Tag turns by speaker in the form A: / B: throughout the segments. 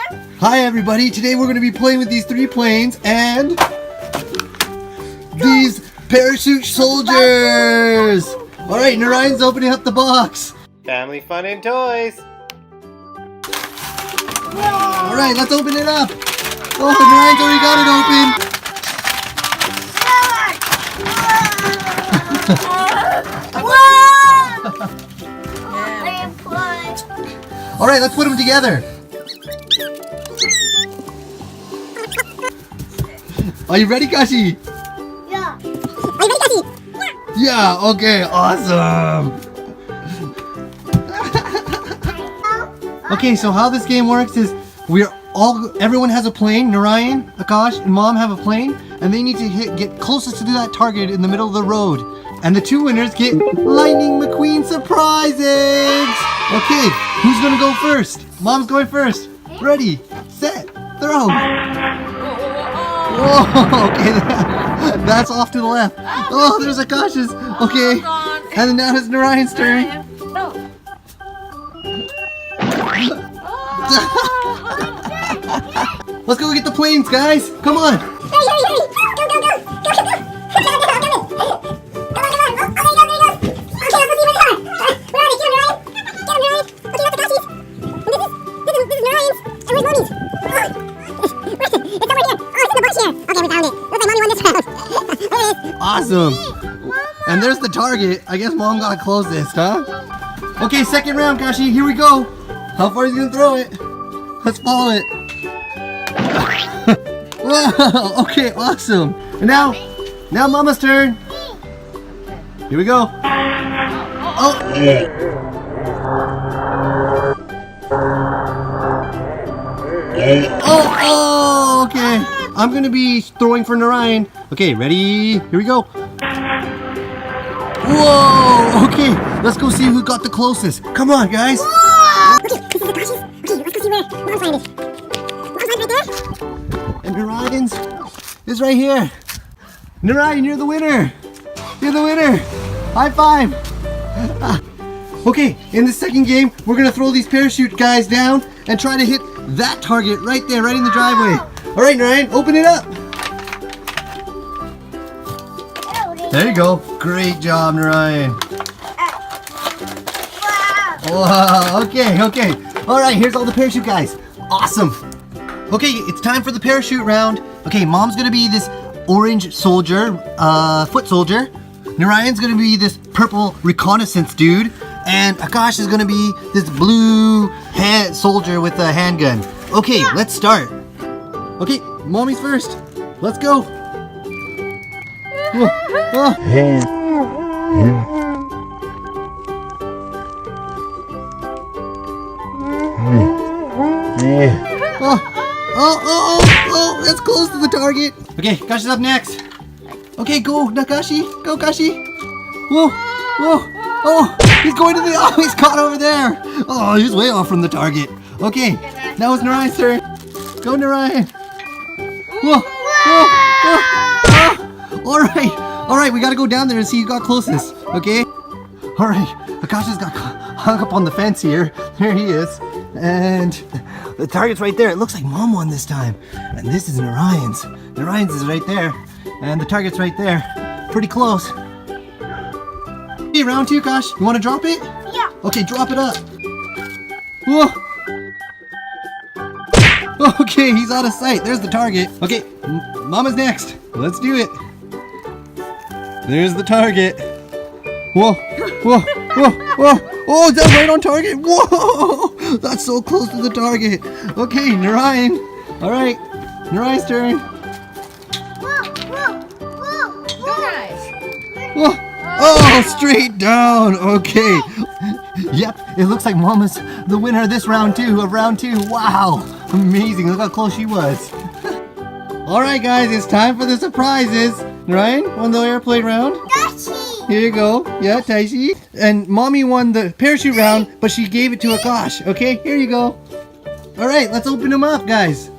A: Hi everybody, today we're going to be playing with these 3 planes and these parachute soldiers. Alright, Narayan's opening up the box.
B: Family fun and toys.
A: Alright, let's open it up. Oh, Narayan's already got it open. Alright, let's put them together. Are you ready, Kashi?
C: Yeah. Are you ready, Kashi?
A: Yeah, okay, awesome. Okay, so how this game works is everyone has a plane. Narayan, Akash, and Mom have a plane, and they need to get closest to that target in the middle of the road. And the 2 winners get Lightning McQueen surprises. Okay, who's gonna go first? Mom's going first. Ready, set, throw. Whoa, okay, that's off to the left. Oh, there's Akash's. Okay, and then now it's Narayan's turn. Let's go get the planes, guys. Come on.
C: Hurry. Go.
A: Awesome. And there's the target. I guess Mom got closest, huh? Okay, second round, Kashi. Here we go. How far is he gonna throw it? Let's follow it. Wow. Okay, awesome. And now Mama's turn. Here we go. Oh. Oh, okay. I'm gonna be throwing for Narayan. Okay, ready? Here we go. Whoa! Okay, let's go see who got the closest. Come on, guys.
C: Okay, this is Akashi's. Okay, let's go see where Mom's line is. Mom's line right there.
A: And Narayan's is right here. Narayan, you're the winner. You're the winner. High five. Okay, in the second game, we're gonna throw these parachute guys down and try to hit that target right there, right in the driveway. All right, Narayan, open it up. There you go. Great job, Narayan. Wow. Okay. All right, here's all the parachute guys. Awesome. Okay, it's time for the parachute round. Okay, Mom's gonna be this orange soldier, foot soldier. Narayan's gonna be this purple reconnaissance dude. And Akash is gonna be this blue soldier with a handgun. Okay, let's start. Okay, Mommy's first. Let's go. Whoa. Oh, that's close to the target. Okay, Kashi's up next. Okay, go, Nakashi. Go, Kashi. Whoa. Oh, he's going to he's caught over there. Oh, he's way off from the target. Okay, now it's Narayan's turn. Go, Narayan. Whoa. All right, we gotta go down there and see who got closest. Okay. All right, Akasha's got hung up on the fence here. There he is. And the target's right there. It looks like Mom won this time. And this is Narayan's. Narayan's is right there. And the target's right there. Pretty close. Hey, round 2, Kash. You want to drop it?
C: Yeah.
A: Okay, drop it up. Whoa. Okay, he's out of sight. There's the target. Okay, Mama's next. Let's do it. There's the target. Whoa. Oh, is that right on target? Whoa! That's so close to the target. Okay, Narayan. All right, Narayan's turn. Whoa. Oh, straight down. Okay. Yep, it looks like Mama's the winner of this round 2. Wow, amazing. Look how close she was. All right, guys, it's time for the surprises. Narayan, on the airplane round. Here you go. Yeah, Taishi. And Mommy won the parachute round, but she gave it to Akash. Okay, here you go. All right, let's open them up, guys.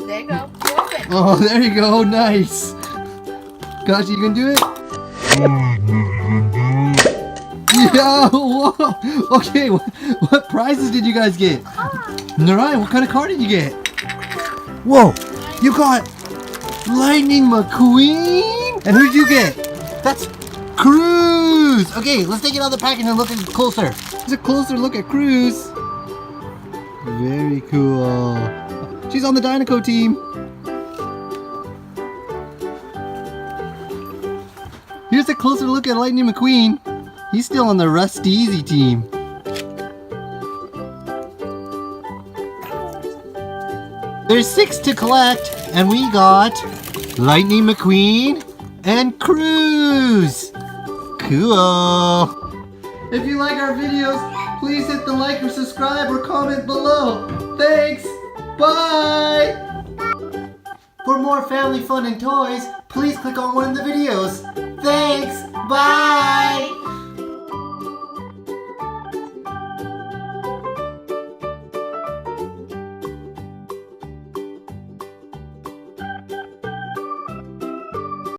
D: There you go. Open.
A: Oh, there you go. Nice. Akash, you can do it? Oh, whoa. Okay, what prizes did you guys get? Narayan, what kind of car did you get? Whoa, you got Lightning McQueen? And who did you get? That's Cruz. Okay, let's take it out of the package and look at it closer. Here's a closer look at Cruz. Very cool. She's on the Dynaco team. Here's a closer look at Lightning McQueen. He's still on the Rusty Easy team. There's 6 to collect, and we got Lightning McQueen and Cruz. Cool. If you like our videos, please hit the like or subscribe or comment below. Thanks. Bye. For more family fun and toys, please click on one of the videos. Thanks. Bye.